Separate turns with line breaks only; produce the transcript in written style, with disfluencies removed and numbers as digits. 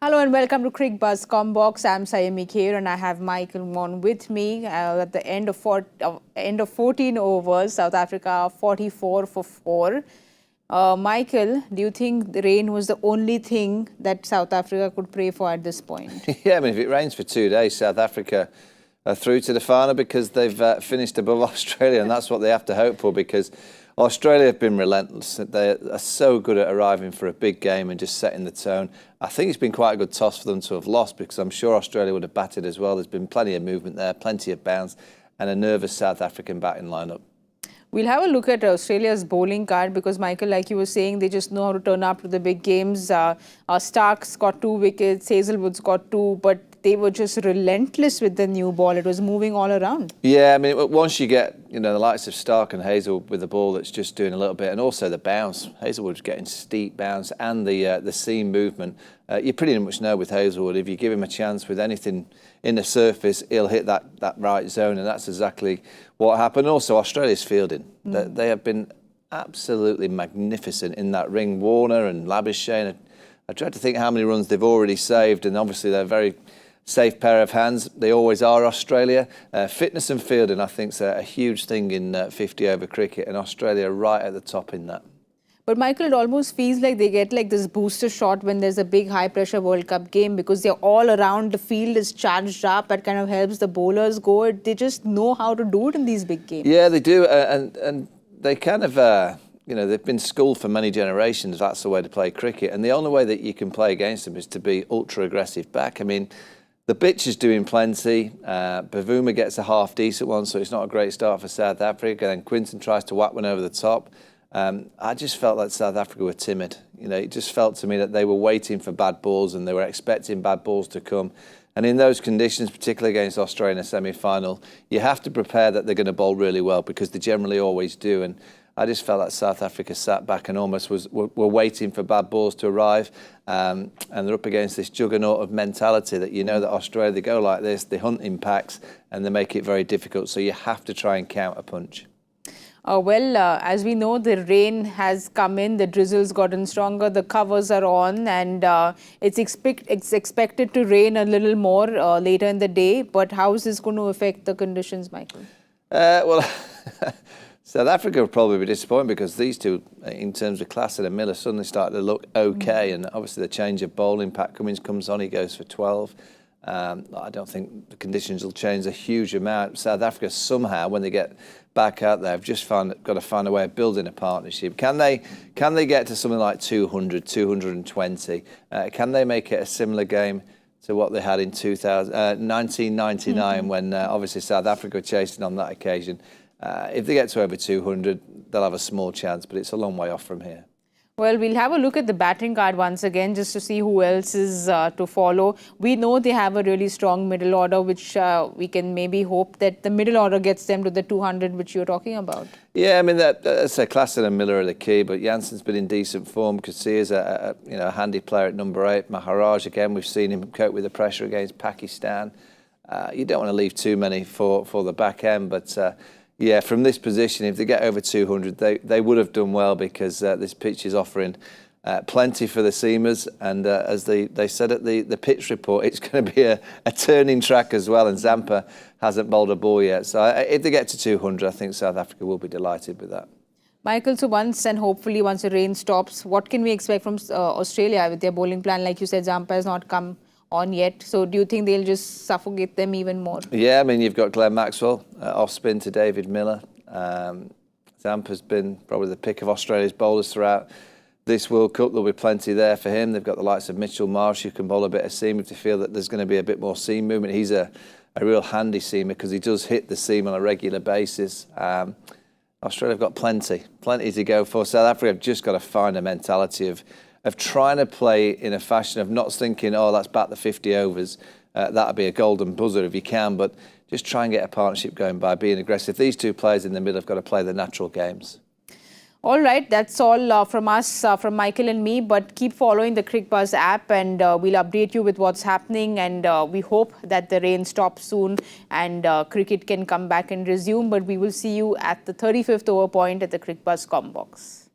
Hello and welcome to Cricbuzz Comm Box. I'm Saiyami Kher and I have Michael on with me at the end of 14 overs. South Africa 44 for 4. Michael, do you think the rain was the only thing that South Africa could pray for at this point?
Yeah, I mean, if it rains for 2 days, South Africa are through to the final because they've finished above Australia, and that's what they have to hope for, because Australia have been relentless. They are so good at arriving for a big game and just setting the tone. I think it's been quite a good toss for them to have lost, because I'm sure Australia would have batted as well. There's been plenty of movement there, plenty of bounce, and a nervous South African batting lineup.
We'll have a look at Australia's bowling card because, Michael, like you were saying, they just know how to turn up to the big games. Starc's got 2 wickets, Hazlewood's got 2, but they were just relentless with the new ball. It was moving all around.
Yeah, I mean, once you get, the likes of Starc and Hazlewood with the ball that's just doing a little bit, and also the bounce. Hazlewood's getting steep bounce and the seam movement. You pretty much know with Hazlewood, if you give him a chance with anything in the surface, he'll hit that right zone, and that's exactly what happened. Also, Australia's fielding. They have been absolutely magnificent in that ring. Warner and Labuschagne, I tried to think how many runs they've already saved, and obviously they're a very safe pair of hands. They always are, Australia. Fitness and fielding, I think, is a huge thing in 50-over cricket, and Australia are right at the top in that.
But, Michael, it almost feels like they get like this booster shot when there's a big high-pressure World Cup game, because they're all around, the field is charged up. That kind of helps the bowlers go. They just know how to do it in these big games.
Yeah, they do. And they kind of, they've been schooled for many generations. That's the way to play cricket. And the only way that you can play against them is to be ultra-aggressive back. I mean, the pitch is doing plenty. Bavuma gets a half-decent one, so it's not a great start for South Africa. Then Quinton tries to whack one over the top. I just felt like South Africa were timid. It just felt to me that they were waiting for bad balls and they were expecting bad balls to come. And in those conditions, particularly against Australia in a semi-final, you have to prepare that they're going to bowl really well, because they generally always do. And I just felt like South Africa sat back and almost were waiting for bad balls to arrive. And they're up against this juggernaut of mentality that that Australia, they go like this, they hunt in packs and they make it very difficult. So you have to try and counter punch.
As we know, the rain has come in, the drizzle's gotten stronger, the covers are on, and it's expected to rain a little more later in the day. But how is this going to affect the conditions, Michael?
Well, South Africa will probably be disappointed, because these two, in terms of class and Miller, suddenly started to look okay. And obviously the change of bowling, Pat Cummins comes on, he goes for 12. I don't think the conditions will change a huge amount. South Africa somehow, when they get back out there, have just got to find a way of building a partnership. Can they get to something like 200, 220? Can they make it a similar game to what they had in 1999 when obviously South Africa were chasing on that occasion? If they get to over 200, they'll have a small chance, but it's a long way off from here.
Well, we'll have a look at the batting card once again, just to see who else is to follow. We know they have a really strong middle order, which we can maybe hope that the middle order gets them to the 200, which you're talking about.
Yeah, I mean, that's a Klassen and Miller are the key, but Jansen's been in decent form. Kassir's a handy player at number 8. Maharaj, again, we've seen him cope with the pressure against Pakistan. You don't want to leave too many for the back end, but yeah, from this position, if they get over 200, they would have done well, because this pitch is offering plenty for the seamers. And as they said at the pitch report, it's going to be a turning track as well. And Zampa hasn't bowled a ball yet. So if they get to 200, I think South Africa will be delighted with that.
Michael, so hopefully once the rain stops, what can we expect from Australia with their bowling plan? Like you said, Zampa has not come on yet. So do you think they'll just suffocate them even more?
Yeah, I mean, you've got Glenn Maxwell, off spin to David Miller. Zampa's been probably the pick of Australia's bowlers throughout this World Cup. There'll be plenty there for him. They've got the likes of Mitchell Marsh, who can bowl a bit of seam if they feel that there's going to be a bit more seam movement. He's a real handy seamer, because he does hit the seam on a regular basis. Australia have got plenty to go for. South Africa have just got to find a mentality of trying to play in a fashion of not thinking, oh, let's bat the 50 overs. That'll be a golden buzzer if you can, but just try and get a partnership going by being aggressive. These two players in the middle have got to play the natural games.
All right, that's all from us, from Michael and me, but keep following the Cricbuzz app, and we'll update you with what's happening, and we hope that the rain stops soon and cricket can come back and resume, but we will see you at the 35th over point at the Cricbuzz Comm Box.